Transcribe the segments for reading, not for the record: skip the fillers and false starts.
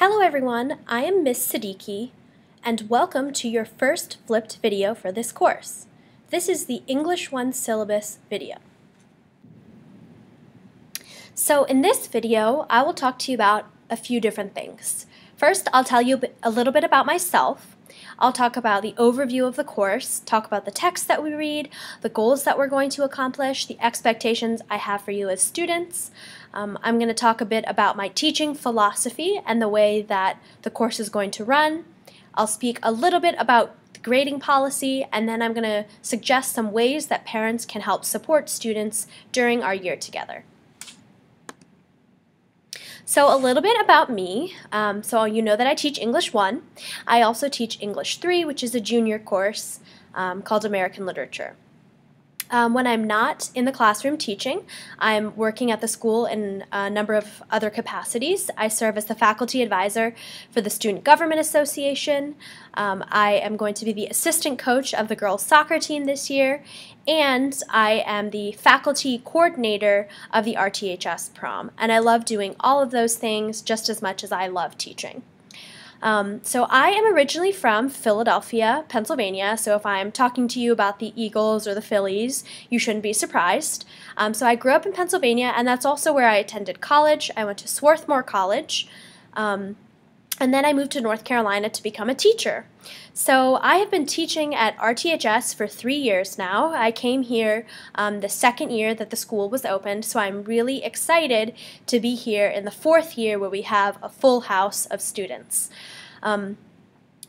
Hello everyone, I am Miss Siddiqui, and welcome to your first flipped video for this course. This is the English 1 syllabus video. So in this video, I will talk to you about a few different things. First, I'll tell you a little bit about myself. I'll talk about the overview of the course, talk about the text that we read, the goals that we're going to accomplish, the expectations I have for you as students. I'm going to talk a bit about my teaching philosophy and the way that the course is going to run. I'll speak a little bit about the grading policy, and then I'm going to suggest some ways that parents can help support students during our year together. So a little bit about me. So you know that I teach English 1. I also teach English 3, which is a junior course called American Literature. When I'm not in the classroom teaching, I'm working at the school in a number of other capacities. I serve as the faculty advisor for the Student Government Association. I am going to be the assistant coach of the girls' soccer team this year, and I am the faculty coordinator of the RTHS prom. And I love doing all of those things just as much as I love teaching. So I am originally from Philadelphia, Pennsylvania, so if I'm talking to you about the Eagles or the Phillies, you shouldn't be surprised. So I grew up in Pennsylvania, and that's also where I attended college. I went to Swarthmore College, and then I moved to North Carolina to become a teacher. So I have been teaching at RTHS for 3 years now. I came here the second year that the school was opened, so I'm really excited to be here in the 4th year where we have a full house of students.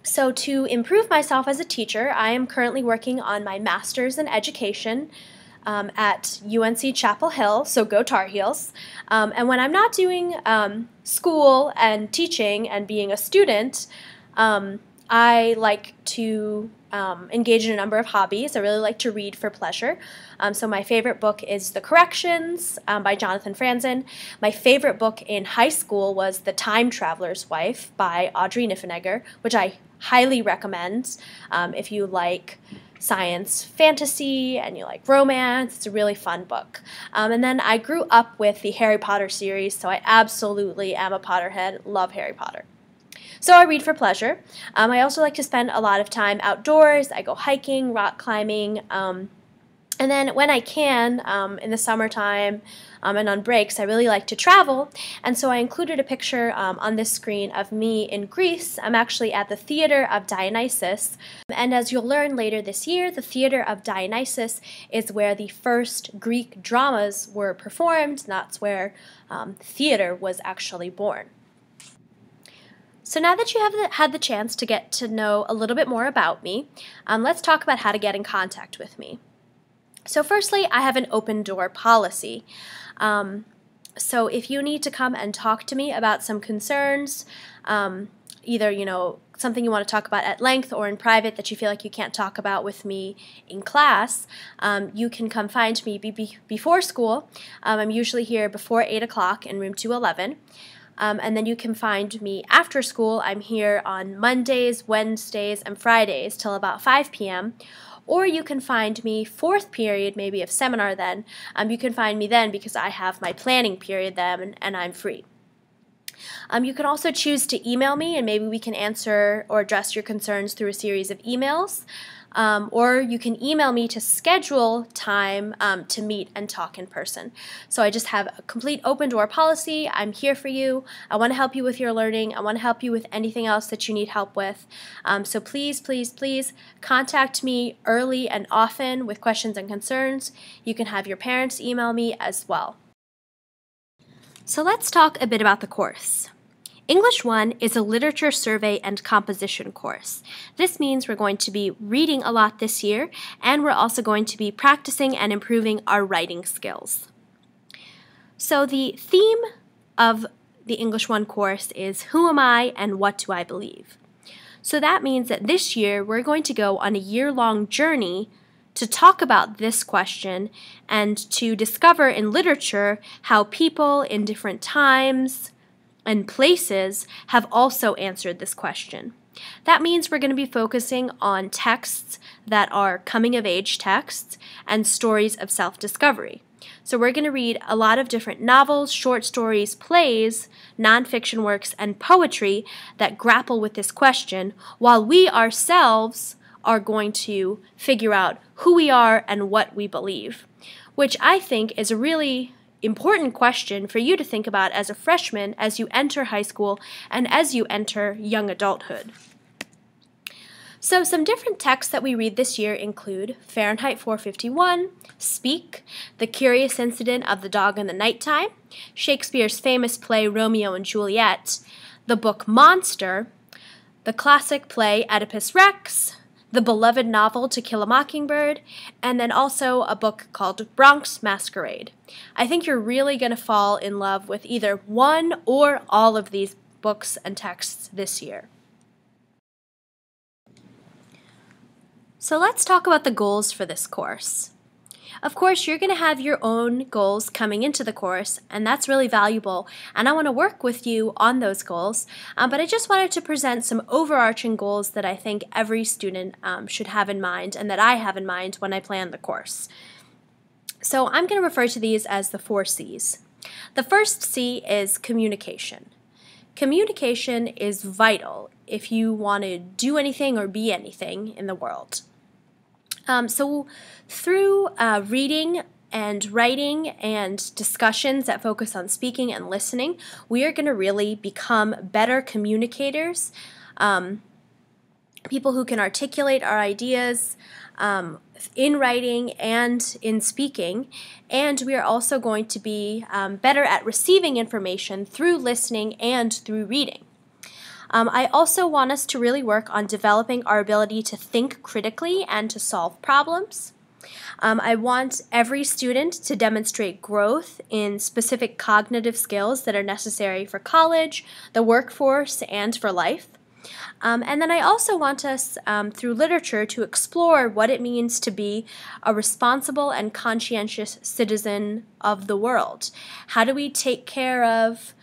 So to improve myself as a teacher, I am currently working on my master's in education at UNC Chapel Hill, so go Tar Heels. And when I'm not doing school and teaching and being a student, I like to engage in a number of hobbies. I really like to read for pleasure. So my favorite book is The Corrections by Jonathan Franzen. My favorite book in high school was The Time Traveler's Wife by Audrey Niffenegger, which I highly recommend if you like science fantasy and you like romance. It's a really fun book. And then I grew up with the Harry Potter series, so I absolutely am a Potterhead, love Harry Potter. So I read for pleasure. I also like to spend a lot of time outdoors. I go hiking, rock climbing, and then when I can, in the summertime and on breaks, I really like to travel. And so I included a picture on this screen of me in Greece. I'm actually at the Theater of Dionysus. And as you'll learn later this year, the Theater of Dionysus is where the first Greek dramas were performed. That's where theater was actually born. So now that you have had the chance to get to know a little bit more about me, let's talk about how to get in contact with me. So firstly, I have an open door policy. So if you need to come and talk to me about some concerns, either something you want to talk about at length or in private that you feel like you can't talk about with me in class, you can come find me before school. I'm usually here before 8 o'clock in room 211. And then you can find me after school. I'm here on Mondays, Wednesdays, and Fridays till about 5 p.m. Or you can find me 4th period, maybe of seminar then. You can find me then because I have my planning period then and I'm free. You can also choose to email me, and maybe we can answer or address your concerns through a series of emails. Or you can email me to schedule time to meet and talk in person. So I just have a complete open door policy. I'm here for you. I want to help you with your learning. I want to help you with anything else that you need help with. So please, please, please contact me early and often with questions and concerns. You can have your parents email me as well. So let's talk a bit about the course. English 1 is a literature survey and composition course. This means we're going to be reading a lot this year, and we're also going to be practicing and improving our writing skills. So the theme of the English 1 course is Who am I and what do I believe? So that means that this year we're going to go on a year-long journey to talk about this question and to discover in literature how people in different times and places have also answered this question. That means we're going to be focusing on texts that are coming-of-age texts and stories of self-discovery. So we're going to read a lot of different novels, short stories, plays, nonfiction works, and poetry that grapple with this question, while we ourselves are going to figure out who we are and what we believe, which I think is a really important question for you to think about as a freshman as you enter high school and as you enter young adulthood. So some different texts that we read this year include Fahrenheit 451, Speak, The Curious Incident of the Dog in the Nighttime, Shakespeare's famous play Romeo and Juliet, the book Monster, the classic play Oedipus Rex, the beloved novel To Kill a Mockingbird, and then also a book called Bronx Masquerade. I think you're really going to fall in love with either one or all of these books and texts this year. So let's talk about the goals for this course. Of course, you're going to have your own goals coming into the course, and that's really valuable, and I want to work with you on those goals, but I just wanted to present some overarching goals that I think every student should have in mind and that I have in mind when I plan the course. So I'm going to refer to these as the 4 C's. The first C is communication. Communication is vital if you want to do anything or be anything in the world. So through reading and writing and discussions that focus on speaking and listening, we are going to really become better communicators, people who can articulate our ideas in writing and in speaking, and we are also going to be better at receiving information through listening and through reading. I also want us to really work on developing our ability to think critically and to solve problems. I want every student to demonstrate growth in specific cognitive skills that are necessary for college, the workforce, and for life. And then I also want us, through literature, to explore what it means to be a responsible and conscientious citizen of the world. How do we take care of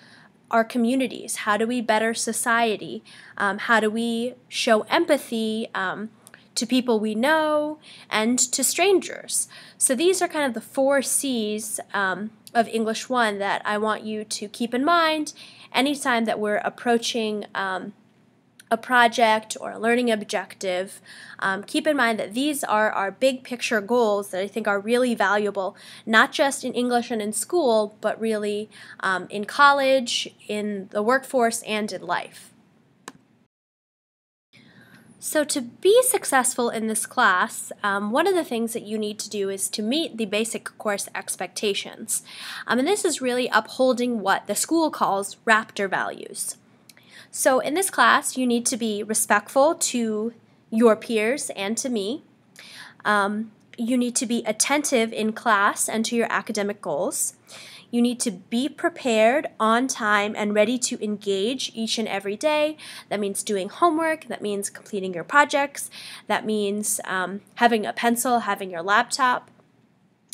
our communities? How do we better society? How do we show empathy to people we know and to strangers? So these are kind of the 4 C's of English 1 that I want you to keep in mind anytime that we're approaching a project or a learning objective. Keep in mind that these are our big picture goals that I think are really valuable, not just in English and in school, but really in college, in the workforce, and in life. So to be successful in this class, one of the things that you need to do is to meet the basic course expectations. And this is really upholding what the school calls Raptor values. So in this class, you need to be respectful to your peers and to me. You need to be attentive in class and to your academic goals. You need to be prepared, on time, and ready to engage each and every day. That means doing homework. That means completing your projects. That means having a pencil, having your laptop.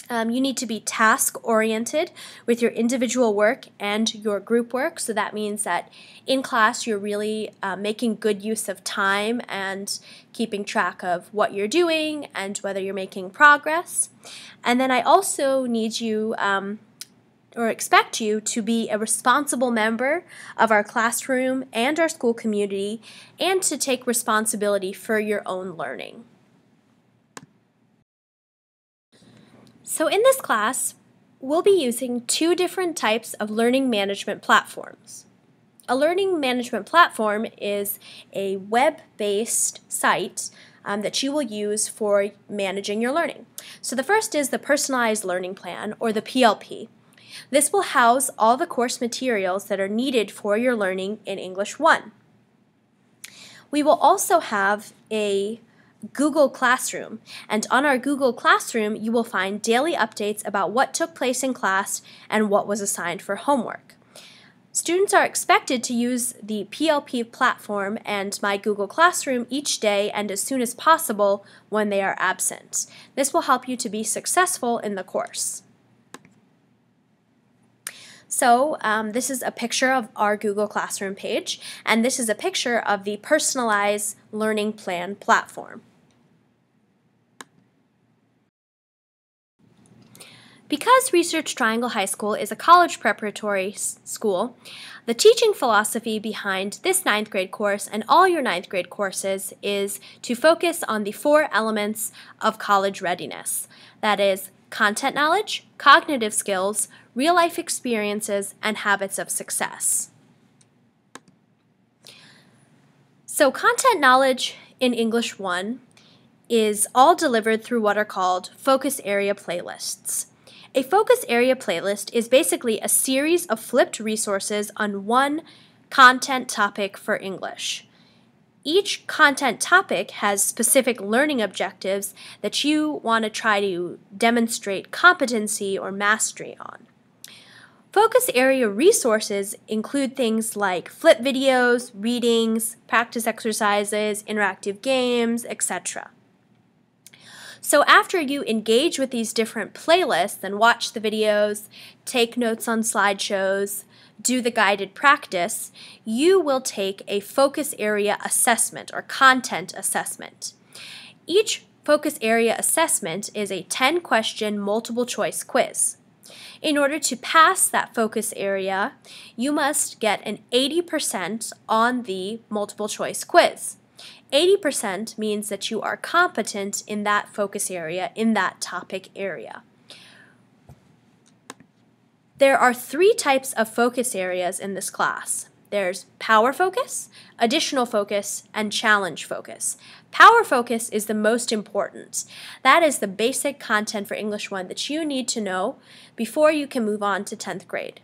You need to be task-oriented with your individual work and your group work. So that means that in class you're really making good use of time and keeping track of what you're doing and whether you're making progress. And then I also need you or expect you to be a responsible member of our classroom and our school community and to take responsibility for your own learning. So in this class, we'll be using 2 different types of learning management platforms. A learning management platform is a web-based site that you will use for managing your learning. So the first is the Personalized Learning Plan, or the PLP. This will house all the course materials that are needed for your learning in English 1. We will also have a Google Classroom, and on our Google Classroom you will find daily updates about what took place in class and what was assigned for homework. Students are expected to use the PLP platform and my Google Classroom each day and as soon as possible when they are absent. This will help you to be successful in the course. So this is a picture of our Google Classroom page, and this is a picture of the Personalized Learning Plan platform. Because Research Triangle High School is a college preparatory school, the teaching philosophy behind this ninth grade course and all your ninth grade courses is to focus on the 4 elements of college readiness. That is, content knowledge, cognitive skills, real-life experiences, and habits of success. So content knowledge in English 1 is all delivered through what are called focus area playlists. A focus area playlist is basically a series of flipped resources on one content topic for English. Each content topic has specific learning objectives that you want to try to demonstrate competency or mastery on. Focus area resources include things like flip videos, readings, practice exercises, interactive games, etc. So after you engage with these different playlists and watch the videos, take notes on slideshows, do the guided practice, you will take a focus area assessment or content assessment. Each focus area assessment is a 10-question multiple choice quiz. In order to pass that focus area, you must get an 80% on the multiple choice quiz. 80% means that you are competent in that focus area, in that topic area. There are 3 types of focus areas in this class. There's power focus, additional focus, and challenge focus. Power focus is the most important. That is the basic content for English 1 that you need to know before you can move on to 10th grade.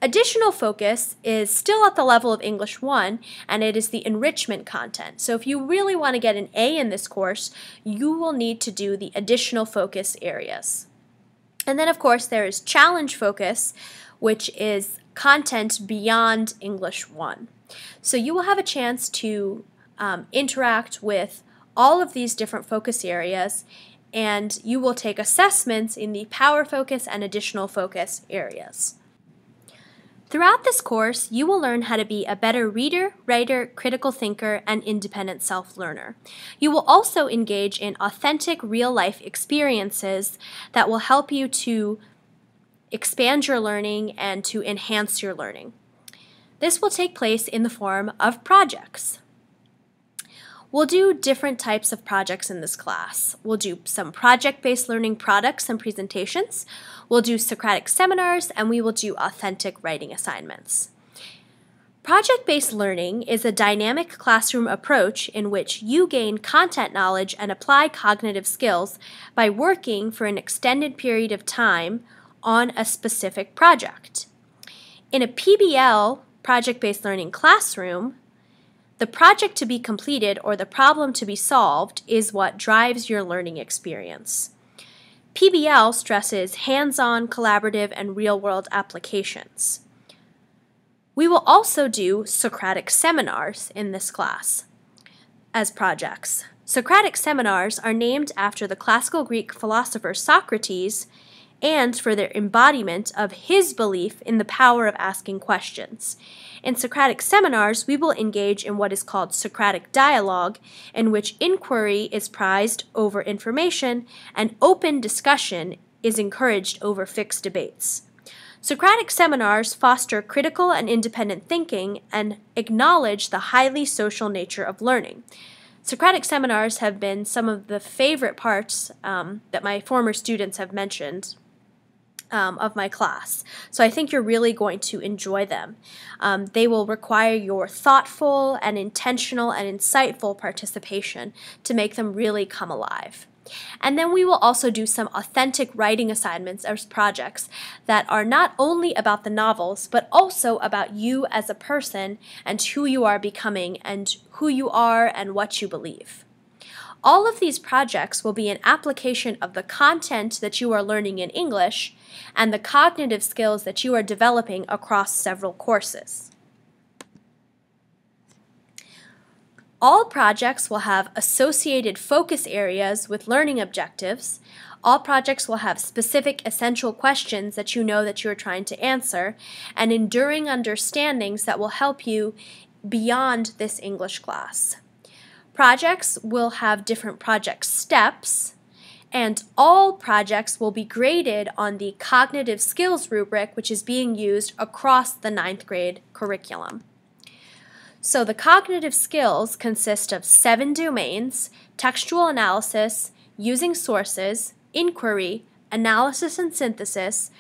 Additional focus is still at the level of English 1, and it is the enrichment content. So if you really want to get an A in this course, you will need to do the additional focus areas. And then, of course, there is challenge focus, which is content beyond English 1. So you will have a chance to interact with all of these different focus areas, and you will take assessments in the power focus and additional focus areas. Throughout this course, you will learn how to be a better reader, writer, critical thinker, and independent self-learner. You will also engage in authentic real-life experiences that will help you to expand your learning and to enhance your learning. This will take place in the form of projects. We'll do different types of projects in this class. We'll do some project-based learning products and presentations. We'll do Socratic seminars, and we will do authentic writing assignments. Project-based learning is a dynamic classroom approach in which you gain content knowledge and apply cognitive skills by working for an extended period of time on a specific project. In a PBL, project-based learning classroom, the project to be completed or the problem to be solved is what drives your learning experience. PBL stresses hands-on, collaborative, and real-world applications. We will also do Socratic seminars in this class as projects. Socratic seminars are named after the classical Greek philosopher Socrates and for their embodiment of his belief in the power of asking questions. In Socratic seminars, we will engage in what is called Socratic dialogue, in which inquiry is prized over information and open discussion is encouraged over fixed debates. Socratic seminars foster critical and independent thinking and acknowledge the highly social nature of learning. Socratic seminars have been some of the favorite parts that my former students have mentioned of my class. So I think you're really going to enjoy them. They will require your thoughtful and intentional and insightful participation to make them really come alive. And then we will also do some authentic writing assignments as projects that are not only about the novels, but also about you as a person and who you are becoming and who you are and what you believe. All of these projects will be an application of the content that you are learning in English and the cognitive skills that you are developing across several courses. All projects will have associated focus areas with learning objectives. All projects will have specific essential questions that you know that you are trying to answer and enduring understandings that will help you beyond this English class. Projects will have different project steps, And all projects will be graded on the cognitive skills rubric, which is being used across the 9th grade curriculum. So the cognitive skills consist of 7 domains: textual analysis, using sources, inquiry, analysis and synthesis,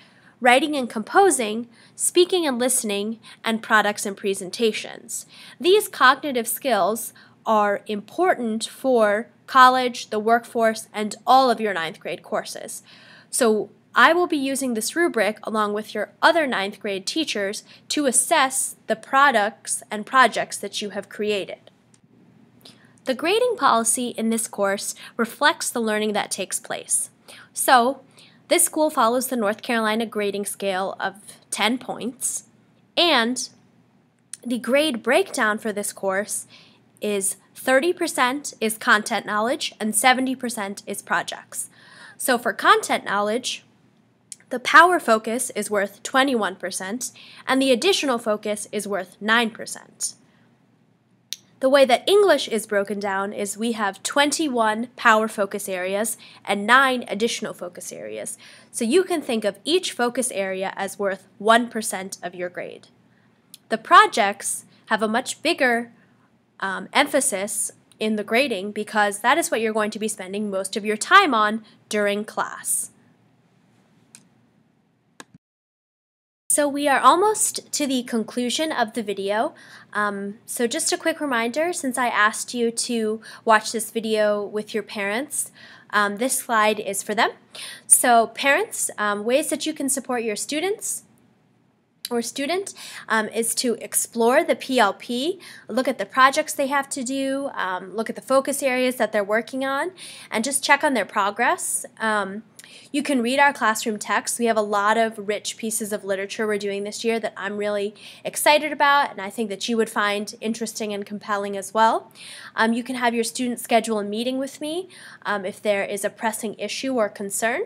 writing and composing, speaking and listening, and products and presentations. These cognitive skills are important for college, the workforce, and all of your 9th grade courses. So I will be using this rubric along with your other 9th grade teachers to assess the products and projects that you have created. The grading policy in this course reflects the learning that takes place. So this school follows the North Carolina grading scale of 10 points, and the grade breakdown for this course is 30% is content knowledge and 70% is projects. So for content knowledge, the power focus is worth 21% and the additional focus is worth 9%. The way that English is broken down is we have 21 power focus areas and 9 additional focus areas. So you can think of each focus area as worth 1% of your grade. The projects have a much bigger emphasis in the grading because that is what you're going to be spending most of your time on during class. So we are almost to the conclusion of the video. So just a quick reminder, since I asked you to watch this video with your parents, this slide is for them. So parents, ways that you can support your students or student is to explore the PLP, look at the projects they have to do, look at the focus areas that they're working on, and just check on their progress. You can read our classroom text. We have a lot of rich pieces of literature we're doing this year that I'm really excited about, and I think that you would find interesting and compelling as well. You can have your students schedule a meeting with me if there is a pressing issue or concern.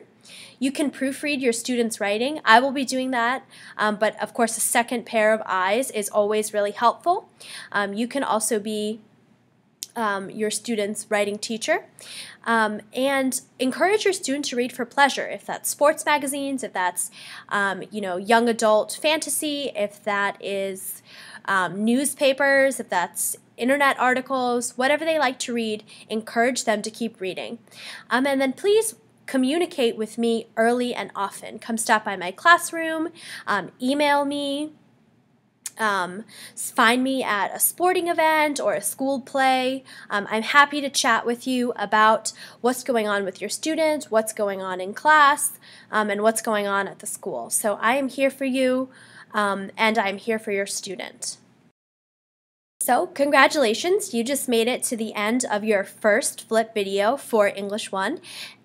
You can proofread your students' writing. I will be doing that, but of course a second pair of eyes is always really helpful. You can also be your student's writing teacher, and encourage your student to read for pleasure. If that's sports magazines, if that's young adult fantasy, if that is newspapers, if that's internet articles, whatever they like to read, encourage them to keep reading. And then please communicate with me early and often. Come stop by my classroom, email me, find me at a sporting event or a school play. I'm happy to chat with you about what's going on with your student, what's going on in class, and what's going on at the school. So I am here for you, and I'm here for your student. So congratulations, you just made it to the end of your first flip video for English 1,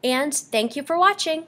and thank you for watching.